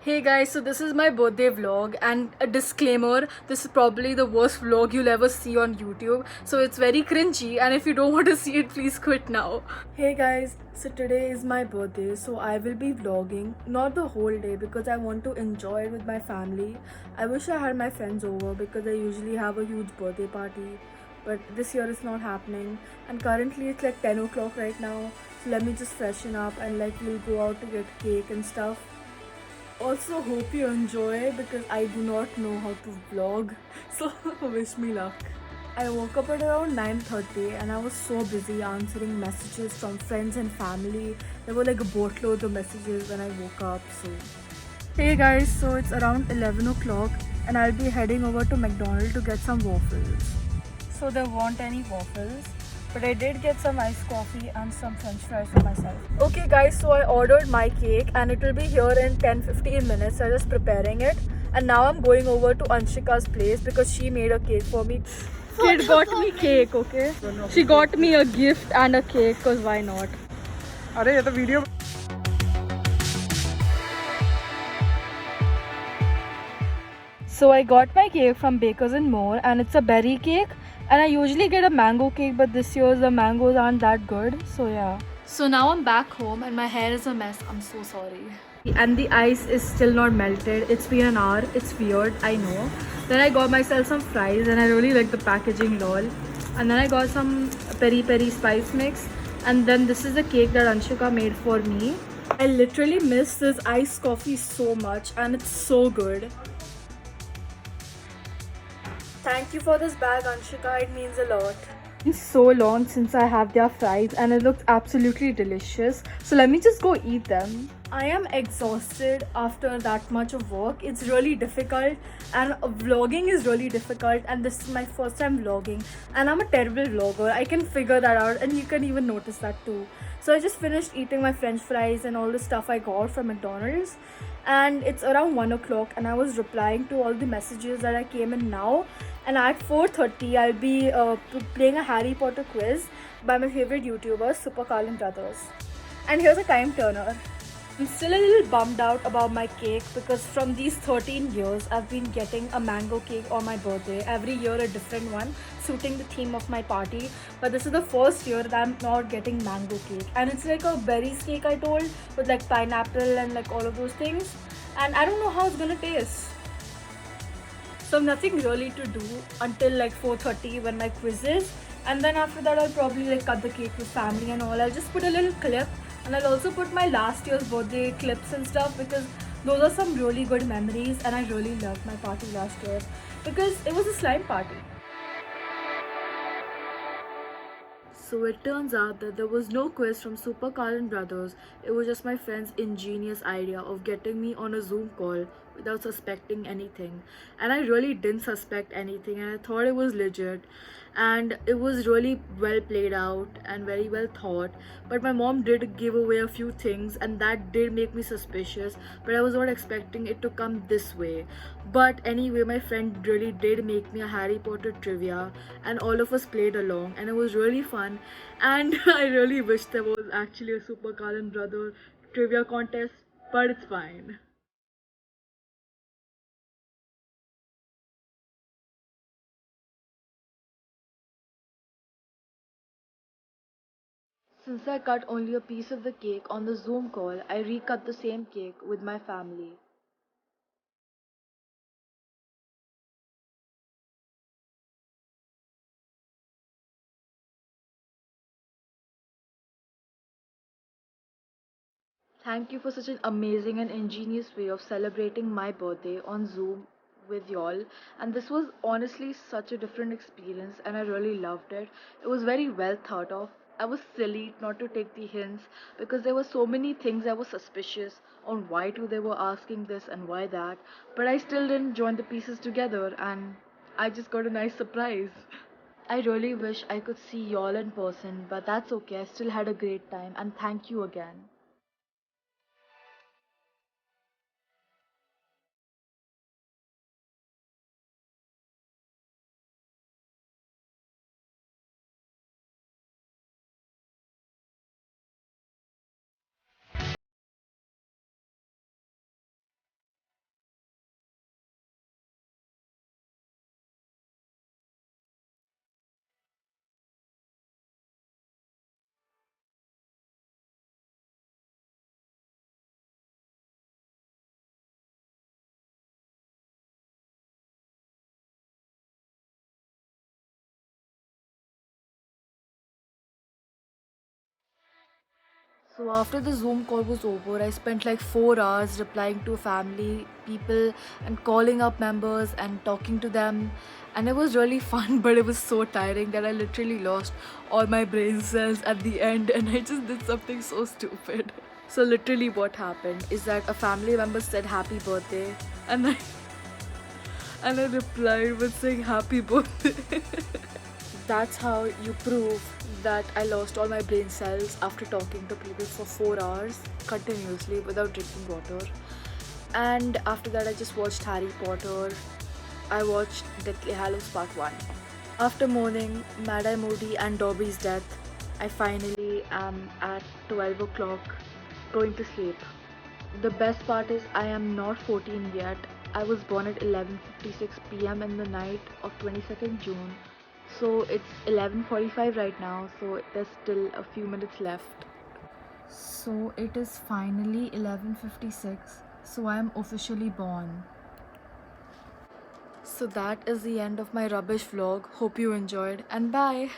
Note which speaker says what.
Speaker 1: Hey guys, so this is my birthday vlog, and a disclaimer, this is probably the worst vlog you'll ever see on YouTube. So it's very cringy, and if you don't want to see it, please quit now. Hey guys, so today is my birthday, so I will be vlogging, not the whole day because I want to enjoy it with my family. I wish I had my friends over because I usually have a huge birthday party, but this year it's not happening, and currently it's like 10 o'clock right now. So let me just freshen up and like we'll go out to get cake and stuff. Also hope you enjoy because I do not know how to vlog, so wish me luck. I woke up at around 9:30 and I was so busy answering messages from friends and family. There were like a boatload of messages when I woke up. So hey guys, so it's around 11 o'clock and I'll be heading over to McDonald's to get some waffles. So there weren't any waffles, but I did get some iced coffee and some french fries for myself. Okay guys, so I ordered my cake and it will be here in 10-15 minutes. I'm just preparing it. And now I'm going over to Anshika's place because she made a cake for me. Kid got me cake, okay? She got me a gift and a cake because why not?
Speaker 2: अरे ये तो video
Speaker 1: So I got my cake from Bakers and More and it's a berry cake, and I usually get a mango cake, but this year the mangoes aren't that good. So yeah. So now I'm back home and my hair is a mess. I'm so sorry. And the ice is still not melted. It's been an hour. It's weird, I know. Then I got myself some fries and I really like the packaging, lol. And then I got some peri peri spice mix. And then this is the cake that Anshika made for me. I literally miss this iced coffee so much and it's so good. Thank you for this bag, Anshika. It means a lot. It's so long since I have their fries and it looks absolutely delicious. So let me just go eat them. I am exhausted after that much of work. It's really difficult and vlogging is really difficult, and this is my first time vlogging and I'm a terrible vlogger. I can figure that out and you can even notice that too. So I just finished eating my french fries and all the stuff I got from McDonald's, and it's around 1 o'clock and I was replying to all the messages that I came in now. And at 4:30 I'll be playing a Harry Potter quiz by my favorite YouTuber, Super Carlin Brothers. And here's a time turner. I'm still a little bummed out about my cake because from these 13 years I've been getting a mango cake on my birthday. Every year a different one, suiting the theme of my party. But this is the first year that I'm not getting mango cake. And it's like a berries cake, I told, with like pineapple and like all of those things. And I don't know how it's gonna taste. So nothing really to do until like 4:30 when my quiz is, and then after that I'll probably like cut the cake with family and all. I'll just put a little clip, and I'll also put my last year's birthday clips and stuff because those are some really good memories, and I really loved my party last year because it was a slime party. So it turns out that there was no quiz from Super Carlin Brothers. It was just my friend's ingenious idea of getting me on a Zoom call without suspecting anything. And I really didn't suspect anything, and I thought it was legit. And it was really well played out and very well thought. But my mom did give away a few things, and that did make me suspicious. But I was not expecting it to come this way. But anyway, my friend really did make me a Harry Potter trivia, and all of us played along, and it was really fun. And I really wish there was actually a Super Carlin Brother trivia contest, but it's fine. Since I cut only a piece of the cake on the Zoom call, I recut the same cake with my family. Thank you for such an amazing and ingenious way of celebrating my birthday on Zoom with y'all. And this was honestly such a different experience, and I really loved it. It was very well thought of. I was silly not to take the hints because there were so many things I was suspicious on why too they were asking this and why that. But I still didn't join the pieces together, and I just got a nice surprise. I really wish I could see y'all in person, but that's okay. I still had a great time, and thank you again. So after the Zoom call was over, I spent like 4 hours replying to family, people, and calling up members and talking to them. And it was really fun, but it was so tiring that I literally lost all my brain cells at the end and I just did something so stupid. So literally what happened is that a family member said happy birthday and I replied with saying happy birthday. That's how you prove that I lost all my brain cells after talking to people for 4 hours continuously without drinking water. And after that, I just watched Harry Potter. I watched Deathly Hallows Part 1. After mourning Mad Eye Moody and Dobby's death, I finally am at 12 o'clock going to sleep. The best part is I am not 14 yet. I was born at 11:56 p.m. in the night of 22nd June. So it's 11:45 right now, so there's still a few minutes left. So it is finally 11:56. So I am officially born. So that is the end of my rubbish vlog. Hope you enjoyed and bye.